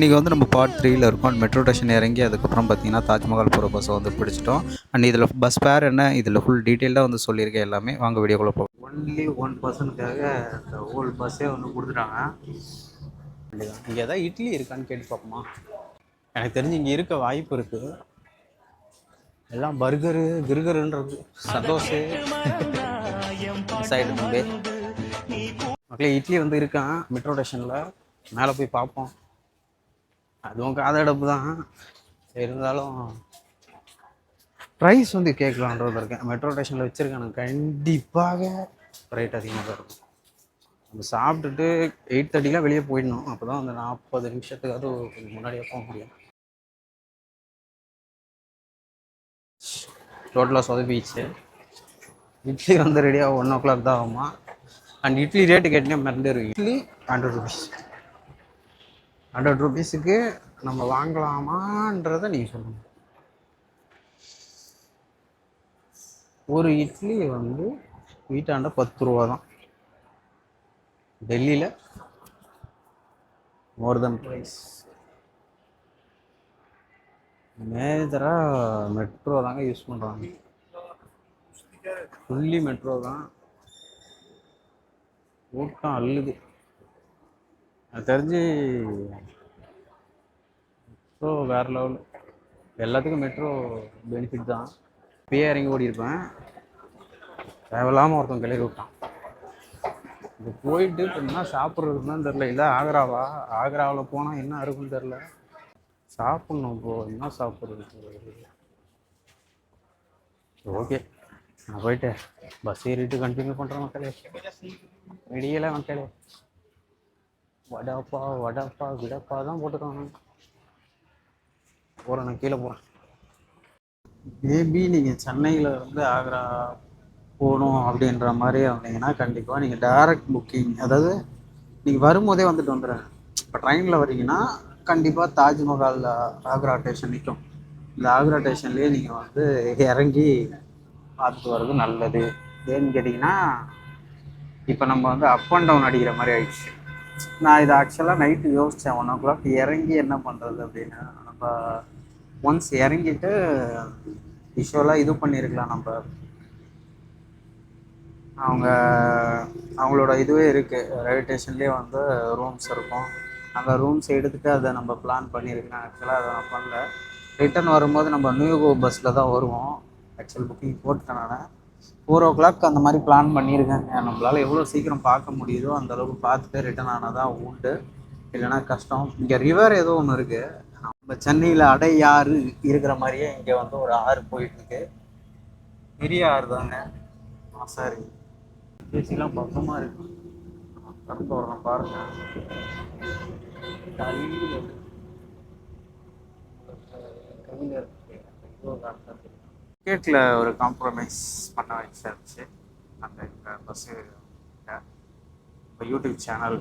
இன்றைக்கி வந்து நம்ம பார்ட் 3ல் இருக்கோம். மெட்ரோ ஸ்டேஷன் இறங்கி அதுக்கப்புறம் பார்த்தீங்கன்னா தாஜ்மஹால் போகிற பஸ்ஸை வந்து பிடிச்சிட்டோம். அண்ட் இதில் பஸ் ஃபேர் என்ன, இதில் ஃபுல் டீட்டெயிலாக வந்து சொல்லியிருக்கேன் எல்லாமே. வாங்க வீடியோக்குள்ளே போகும். ஒன்லி ஒன் பர்சனுக்காக இந்த ஹோல் பஸ்ஸே வந்து கொடுத்துட்டாங்க. இங்கே எதாவது இட்லி இருக்கான்னு கேட்டு பார்ப்போமா? எனக்கு தெரிஞ்சு இங்கே இருக்க வாய்ப்பு இருக்குது. எல்லாம் பர்கரு கிர்கருன்றது சந்தோஷு சைடு தம்பி மக்களே. இட்லி வந்து இருக்கான் மெட்ரோ ஸ்டேஷனில். மேலே போய் பார்ப்போம். அதுவும் காதடப்பு தான் இருந்தாலும் ப்ரைஸ் வந்து கேட்கலான்றது இருக்கேன். மெட்ரோ ஸ்டேஷனில் வச்சுருக்காங்க, கண்டிப்பாக ரேட் அதிகமாக தான் இருக்கும். நம்ம சாப்பிட்டுட்டு 8:30லாம் வெளியே போயிடணும். அப்போ தான் அந்த 40 நிமிஷத்துக்காவது கொஞ்சம் முன்னாடியே போக முடியும். டோட்டலாக சொதப்பிச்சு. இட்லி வந்து ரெடியாக 1 o'clock தான் ஆகுமா. அண்ட் இட்லி ரேட்டு கேட்டே மறந்துடும். இட்லி 100 rupees. 100 rupeesக்கு நம்ம வாங்கலாமான்றதை நீங்கள் சொல்லணும். ஒரு இட்லி வந்து வீட்டாண்ட 10 ரூபா தான். டெல்லியில் மோர் தென் ப்ரைஸ். மேஜராக மெட்ரோ தாங்க யூஸ் பண்ணுறாங்க. ஃபுல்லி மெட்ரோ தான். கூட்டம் அள்ளுது. எனக்கு தெரிஞ்சு மெட்ரோ வேறு லெவல். எல்லாத்துக்கும் மெட்ரோ பெனிஃபிட் தான். இப்பயே இறங்கி ஓடி இருப்பேன். தேவையில்லாமல் ஒருத்தன் கிளறி விட்டான். இப்போ போயிட்டு இப்போ என்ன சாப்பிட்றதுன்னு தான் தெரில. இல்லை ஆக்ராவா? ஆக்ராவில் போனால் என்ன இருக்குன்னு தெரில. சாப்பிட்ணும். இப்போது என்ன சாப்பிட்றது? ஓகே, நான் போயிட்டு பஸ் ஏறிட்டு கண்டினியூ பண்ணுறேன் மக்களே. வெளியெல்லாம் மக்களே வடப்பா வடப்பா விடப்பா தான் போட்டுருக்காங்க. போகிறேன், நான் கீழே போகிறேன். மேபி நீங்கள் சென்னையில் இருந்து ஆக்ரா போகணும் அப்படின்ற மாதிரி வந்தீங்கன்னா கண்டிப்பாக நீங்கள் டைரக்ட் புக்கிங், அதாவது நீங்கள் வரும்போதே வந்துட்டு வந்துடுறேன். இப்போ ட்ரெயினில் வரீங்கன்னா கண்டிப்பாக தாஜ்மஹால் ஆக்ரா ஸ்டேஷன் நிற்கும். இந்த ஆக்ரா ஸ்டேஷன்லேயே நீங்கள் வந்து இறங்கி பார்த்துட்டு வர்றது நல்லது. ஏன்னு கேட்டிங்கன்னா இப்போ நம்ம வந்து அப் அண்ட் டவுன் அடிக்கிற மாதிரி ஆயிடுச்சு. நான் இதை ஆக்சுவலாக நைட்டு யோசித்தேன் 1 o'clock இறங்கி என்ன பண்ணுறது அப்படின்னு. நம்ம ஒன்ஸ் இறங்கிட்டு யூஸ்வலாக இது பண்ணியிருக்கலாம். நம்ம அவங்களோட இதுவே இருக்குது, ரயில்வே ஸ்டேஷன்லேயே வந்து ரூம்ஸ் இருக்கும். அந்த ரூம்ஸ் எடுத்துகிட்டு அதை நம்ம பிளான் பண்ணியிருக்கேன். ஆக்சுவலாக அதை நான் பண்ணல. ரிட்டன் வரும்போது நம்ம நியூகோ பஸ்ஸில் தான் வருவோம். ஆக்சுவல் புக்கிங் போட்டுட்டேன் நான். 4 o'clock அந்த மாதிரி பிளான் பண்ணியிருக்கேங்க. நம்மளால் எவ்வளோ சீக்கிரம் பார்க்க முடியுதோ அந்தளவுக்கு பார்த்துட்டு ரிட்டன் ஆனால் தான் உண்டு, இல்லைனா கஷ்டம். இங்கே ரிவர் ஏதோ ஒன்று இருக்குது. நம்ம சென்னையில் அடையாறு இருக்கிற மாதிரியே இங்கே வந்து ஒரு ஆறு போயிட்டுருக்கு. பெரிய ஆறு தாங்க. சரி, பேசிலாம் பக்கமாக இருக்கு. கடந்து வரணும் பாருங்க. டிக்கெட்டில் ஒரு காம்ப்ரமைஸ் பண்ண வச்சாச்சு. அந்த பஸ்ஸு இப்போ யூடியூப் சேனல்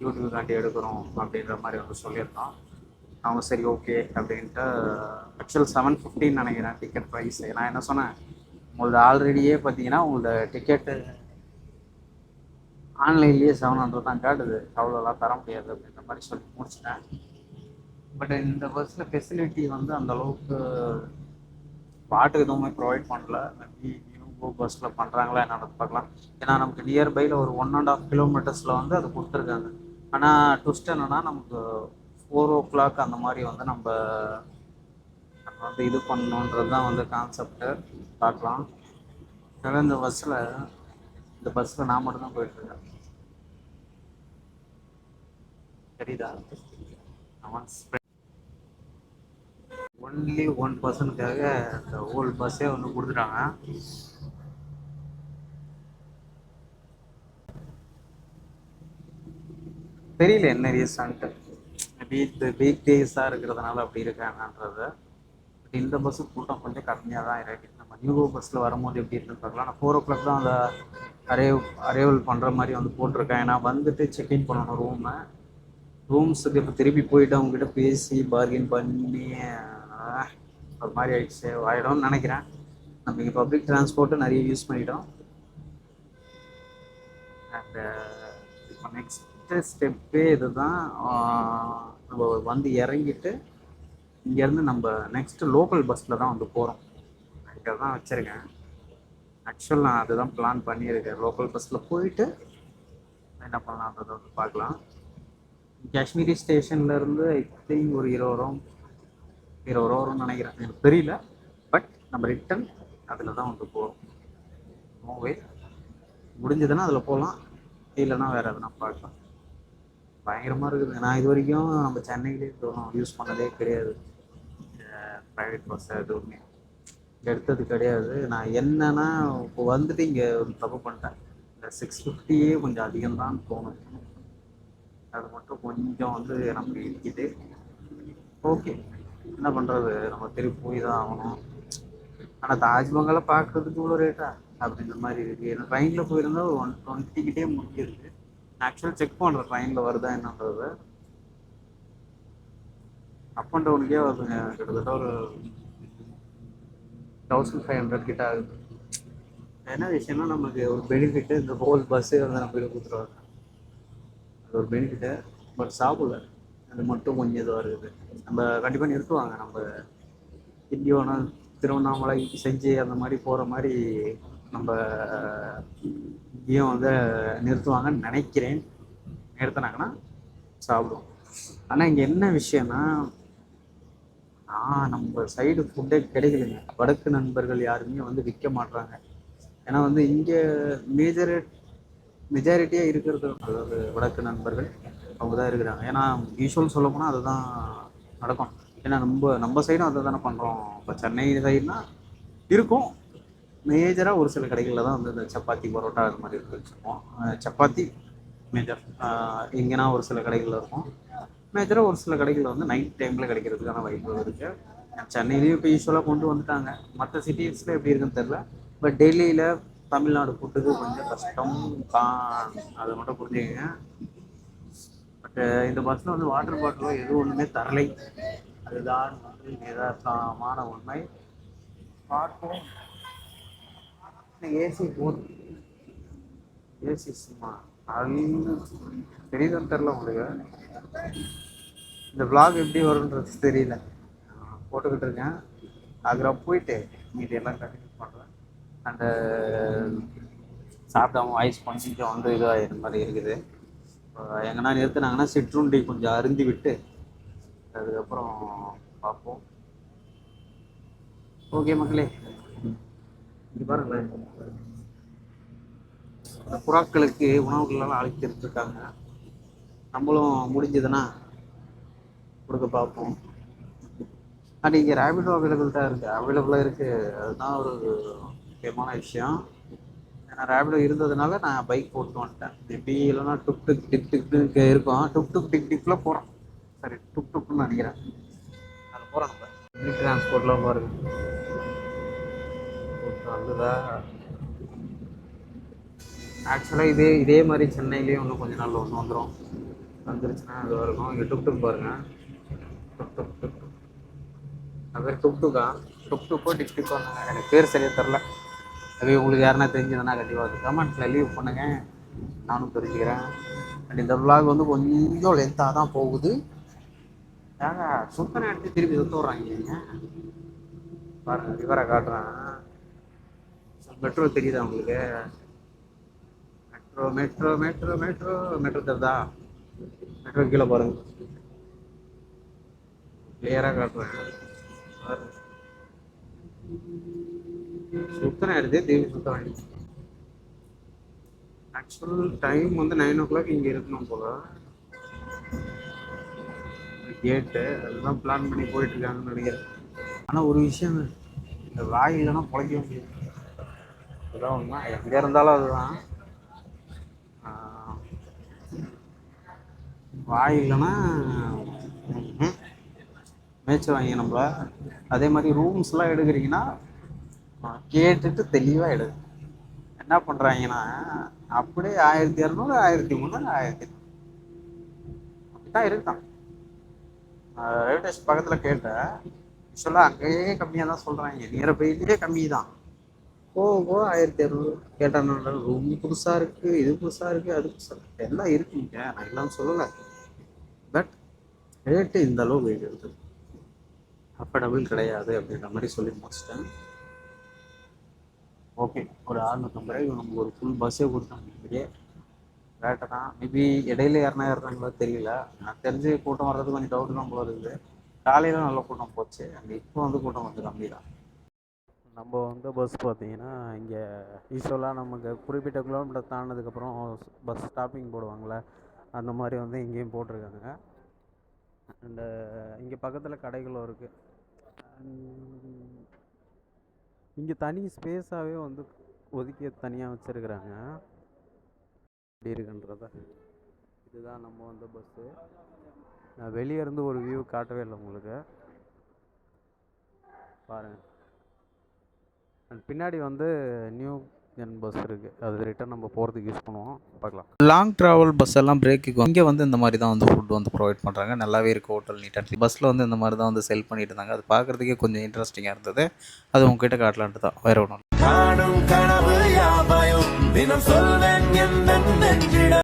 யூடியூப்காண்டி எடுக்கிறோம் அப்படின்ற மாதிரி வந்து சொல்லியிருந்தோம். அவங்க சரி ஓகே அப்படின்ட்டு. ஆக்சுவல் 750 நினைக்கிறேன் டிக்கெட் ப்ரைஸ். நான் என்ன சொன்னேன், உங்களது ஆல்ரெடியே பார்த்தீங்கன்னா உங்களோட டிக்கெட்டு ஆன்லைன்லேயே 700 தான் காட்டுது, அவ்வளோலாம் தர முடியாது அப்படின்ற மாதிரி சொல்லி முடிச்சிட்டேன். பட் இந்த பஸ்ஸில் ஃபெசிலிட்டி வந்து அந்தளவுக்கு பாட்டு எதுவுமே ப்ரொவைட் பண்ணல. மேபி நியூ பஸ்ஸில் பண்ணுறாங்களா என்னென்னு பார்க்கலாம். ஏன்னா நமக்கு நியர்பையில் ஒரு 1.5 kilometers வந்து அது கொடுத்துருக்காங்க. ஆனால் ட்விஸ்ட் என்னென்னா நமக்கு 4 o'clock அந்த மாதிரி வந்து நம்ம வந்து இது பண்ணணுன்றது தான் வந்து கான்செப்டு. பார்க்கலாம். அதனால் இந்த பஸ்ஸில் நான் மட்டும்தான் போயிட்டுருக்கேன். சரிதா? ஒன்லி ஒன் பர்சனுக்காக இந்த ஹோல் பஸ்ஸே வந்து கொடுத்துட்டாங்க. தெரியல என்ன ரீசன்ட்டு. மேபி இந்த வீக் டேஸாக இருக்கிறதுனால அப்படி இருக்காங்கன்றது. பட் இந்த பஸ்ஸு கூட்டம் கொஞ்சம் கம்மியாக தான் இருக்குது. நம்ம நியூ பஸ்ஸில் வரும்போது எப்படி இருக்குன்னு பார்க்கலாம். நான் 4 o'clock தான் அந்த அரைவல் பண்ணுற மாதிரி வந்து போட்டிருக்கேன். ஏன்னா வந்துட்டு செக்இன் பண்ணணும் ரூம்ஸுக்கு. இப்போ திருப்பி போயிட்டு அவங்ககிட்ட பேசி பார்கெயின் பண்ணி ஒரு மாதிரி ஆயிடுச்சு ஆகிடும்னு நினைக்கிறேன். நம்ம இங்கே பப்ளிக் டிரான்ஸ்போர்ட்டு நிறைய யூஸ் பண்ணிட்டோம். அண்ட் இப்போ நெக்ஸ்ட்டு ஸ்டெப்பே இது தான். நம்ம வந்து இறங்கிட்டு இங்கேருந்து நம்ம நெக்ஸ்ட்டு லோக்கல் பஸ்ஸில் தான் வந்து போகிறோம். இங்கே தான் வச்சுருக்கேன். ஆக்சுவல் நான் அதுதான் பிளான் பண்ணியிருக்கேன். லோக்கல் பஸ்ஸில் போயிட்டு என்ன பண்ணலான்றதை வந்து பார்க்கலாம். காஷ்மீரி ஸ்டேஷன்லேருந்து ஐ திங்க் ஒரு 20 ரூபா வரும்னு நினைக்கிறேன், எனக்கு தெரியல. பட் நம்ம ரிட்டன் அதில் தான் வந்து போகிறோம். நோவே முடிஞ்சதுன்னா அதில் போகலாம், இல்லைன்னா வேறு எதுனா பார்க்கலாம். பயங்கரமாக இருக்குது. நான் இது வரைக்கும் நம்ம சென்னையிலே யூஸ் பண்ணதே கிடையாது ப்ரைவேட் பஸ். எதுவுமே எடுத்தது கிடையாது. நான் என்னன்னா இப்போ வந்துட்டு இங்கே ஒரு தப்பு பண்ணிட்டேன். இந்த 650 கொஞ்சம் அதிகம்தான் தோணும். அது மட்டும் கொஞ்சம் வந்து நமக்கு இருக்குது. ஓகே, என்ன பண்ணுறது, நம்ம திருப்பி போய் தான் ஆகணும். ஆனால் தாஜ்மஹாலை பார்க்குறதுக்கு இவ்வளோ ரேட்டா அப்படின்ற மாதிரி இருக்குது. ஏன்னா ட்ரெயினில் போயிருந்தா ஒரு 120 முடிஞ்சிருக்கு. ஆக்சுவலாக செக் பண்ணுறேன் ட்ரெயினில் வருதா என்னன்றது. அப் அண்ட் டவுனுக்கே வருதுங்க, கிட்டத்தட்ட ஒரு 1500 கிட்ட ஆகுது. என்ன விஷயம்னா நமக்கு ஒரு பெனிஃபிட்டு, இந்த ஹோல் பஸ்ஸே வந்து நம்ம போய் கொடுத்துருவாங்க. அது ஒரு பெனிஃபிட்டு. பட் சாப்பிடல, அது மட்டும் கொஞ்சம் இதுவாக இருக்குது. நம்ம கண்டிப்பாக நிறுத்துவாங்க. நம்ம திண்டிவனம், திருவண்ணாமலை, செஞ்சு அந்த மாதிரி போகிற மாதிரி நம்ம இங்கேயும் வந்து நிறுத்துவாங்கன்னு நினைக்கிறேன். நிறுத்தினாங்கன்னா சாப்பிடுவோம். ஆனால் இங்கே என்ன விஷயம்னா, நம்ம சைடு ஃபுட்டே கிடைக்கலைங்க. வடக்கு நண்பர்கள் யாருமே வந்து விற்க மாட்றாங்க. ஏன்னா வந்து இங்கே மெஜாரிட்டியாக இருக்கிறது, அதாவது வடக்கு நண்பர்கள் அவங்க தான் இருக்கிறாங்க. ஏன்னா யூஸ்வல் சொல்ல போனால் அதுதான் நடக்கும். ஏன்னா நம்ம சைடும் அதை தானே பண்ணுறோம். இப்போ சென்னை சைடுனா இருக்கும், மேஜராக ஒரு சில கடைகளில் தான் வந்து இந்த சப்பாத்தி பரோட்டா அது மாதிரி இருக்கு வச்சுருப்போம். சப்பாத்தி மேஜர் எங்கேனா ஒரு சில கடைகளில் இருக்கும். மேஜராக ஒரு சில கடைகளில் வந்து நைட் டைமில் கிடைக்கிறதுக்கான வாய்ப்பு இருக்குது. சென்னையிலையும் இப்போ யூஸ்வலாக கொண்டு வந்துட்டாங்க. மற்ற சிட்டிஸில் எப்படி இருக்குன்னு தெரில. பட் டெல்லியில் தமிழ்நாடு ஃபுட்டுக்கு கொஞ்சம் கஷ்டம் தான், அதை மட்டும் புரிஞ்சுக்கங்க. பட் இந்த பஸ்ஸில் வந்து வாட்டர் பாட்டிலோ எதுவும் ஒன்றுமே தரலை. அதுதான் வந்து யதார்த்தமான உண்மை. பார்ப்போம். ஏசி போதும், ஏசி சும்மா அது தெரியுதுன்னு தெரில உங்களுக்கு. இந்த விளாக் எப்படி வரும்ன்றது தெரியல, போட்டுக்கிட்டு இருக்கேன். ஆக்ரா போயிட்டு மீதி எல்லாம் கண்டினியூ பண்ணுறேன். அந்த சாப்பிடாம வாய்ஸ் கொஞ்சம் வந்து இதாகிற மாதிரி இருக்குது. எங்கன்னா நிறுத்தினாங்கன்னா சிற்றுண்டி கொஞ்சம் அருந்தி விட்டு அதுக்கப்புறம் பார்ப்போம். ஓகே மக்களே, இது பாருங்களேன், புறாக்களுக்கு உணவுகளெல்லாம் அழைத்துட்டு இருக்காங்க. நம்மளும் முடிஞ்சதுன்னா கொடுக்க பார்ப்போம். அண்ட் இங்கே ரேபிடோ அவைலபிளாக இருக்குது. அதுதான் ஒரு முக்கியமான விஷயம். ஏன்னா ரேபிடோ இருந்ததுனால நான் பைக் போட்டு வந்துட்டேன். எப்படி இல்லைன்னா டுக் டுக் டிக் டிக்னு இருக்கும். டுக் டுக் டிக் டிக்கில் போகிறோம். சரி, டுக் டுக்னு நினைக்கிறேன். அதில் போகிறோம். நம்ம டிரான்ஸ்போர்ட்லாம் பாருங்க நல்லதா. ஆக்சுவலாக இதே மாதிரி சென்னையிலேயே இன்னும் கொஞ்ச நாள் ஒன்று வந்துருச்சுன்னா அது இருக்கும். இங்கே டுக் டுக் பாருங்கள், டுக் டுக் டுக் டுக். அது பேர் டுக் டுக்கா, டுக் டுக்கோ டிக் டிக்கோ, எனக்கு பேர் சரியாக தெரில. அது உங்களுக்கு யாருன்னா தெரிஞ்சதுன்னா கண்டிப்பாக அது கமெண்ட்ஸில் லீவ் பண்ணுங்க, நானும் தெரிஞ்சுக்கிறேன். அண்ட் இந்த விளாக் வந்து கொஞ்சம் லென்த்தாக தான் போகுது. ஏங்க சுத்தனை எடுத்து திருப்பி சுத்த விட்றாங்க பாருங்க. ரிவரை காட்டுறேன். மெட்ரோ தெரியுதா உங்களுக்கு? Metro metro metro metro metro தெரியுதா? மெட்ரோ கீழே பாருங்க, கிளியராக காட்டுறேன். சுத்தனை எடுத்து திருப்பி சுத்த வேண்டியது. ஆக்சுவல் டைம் வந்து 9 o'clock இங்கே இருக்கணும் போல. கேட்டு அதுதான் பிளான் பண்ணி போயிட்டு இருக்காங்கன்னு நினைக்கிறேன். ஆனால் ஒரு விஷயம், இந்த வாய் இல்லைன்னா பிழைக்க முடியாது. அதுதான் உண்மை, எங்கே இருந்தாலும் அதுதான். வாய் இல்லைன்னா மேய்ச்சிருவாங்க நம்மள. அதே மாதிரி ரூம்ஸ்லாம் எடுக்கிறீங்கன்னா கேட்டுட்டு தெளிவாக எடுங்க. என்ன பண்ணுறாங்கன்னா அப்படியே 1200 1300 1000 அப்படிதான் இருக்கான். ரயில்வே ஸ்டேஷன் பக்கத்தில் கேட்டேன். ஆக்சுவலாக அங்கேயே கம்மியாக தான் சொல்கிறாங்க, நியர்பைலேயே கம்மி தான். போக 1200 கேட்டாங்க. ரூம் புதுசாக இருக்குது, இது புதுசாக இருக்குது, அது புதுசாக இருக்குது, எல்லாம் இருக்குங்க, நான் எல்லாம் சொல்லலை. பட் ரேட்டு இந்த அளவு போயிடுது, அஃபோர்டபுள் கிடையாது அப்படின்ற மாதிரி சொல்லி முடிச்சிட்டேன். ஓகே, ஒரு 650 நமக்கு ஒரு ஃபுல் பஸ்ஸே கொடுத்தாங்க. இப்படியே ரேட்டை தான் மேபி இடையில யாருனாங்களோ தெரியல. நான் தெரிஞ்சு கூட்டம் வர்றது கொஞ்சம் டவுட் தான் போல இருக்குது. காலையில் நல்ல கூட்டம் போச்சு, அங்கே இப்போ வந்து கூட்டம் வந்து கம்மி தான். நம்ம வந்து பஸ் பார்த்தீங்கன்னா இங்கே யூஸ்வலாக நமக்கு குறிப்பிட்ட கிலோமீட்டர் தாண்டினதுக்கப்புறம் பஸ் ஸ்டாப்பிங் போடுவாங்களே, அந்த மாதிரி வந்து இங்கேயும் போட்டிருக்காங்க. அண்டு இங்கே பக்கத்தில் கடைகளும் இருக்குது. இங்கே தனி ஸ்பேஸாகவே வந்து ஒதுக்கி தனியாக வச்சுருக்குறாங்க. எப்படி இருக்குன்றத இதுதான் நம்ம வந்து பஸ்ஸு. நான் வெளியே இருந்து ஒரு வியூ காட்டவே இல்லை உங்களுக்கு, பாருங்கள். அண்ட் பின்னாடி வந்து நியூ பஸ் இருக்குது, அது ரிட்டன் நம்ம போகிறதுக்கு யூஸ் பண்ணுவோம். பார்க்கலாம். லாங் ட்ராவல் பஸ் எல்லாம் பிரேக்குக்கு இங்கே வந்து இந்த மாதிரி தான் வந்து ஃபுட் வந்து ப்ரொவைட் பண்ணுறாங்க. நல்லாவே இருக்குது ஹோட்டல் நீட்டாக. பஸ்ஸில் வந்து இந்த மாதிரி தான் வந்து செல் பண்ணிட்டு இருந்தாங்க. அது பார்க்குறதுக்கே கொஞ்சம் இன்ட்ரெஸ்டிங்காக இருந்தது. அது உங்ககிட்ட காட்டலான்ட்டு தான், வேறு ஒன்றும்.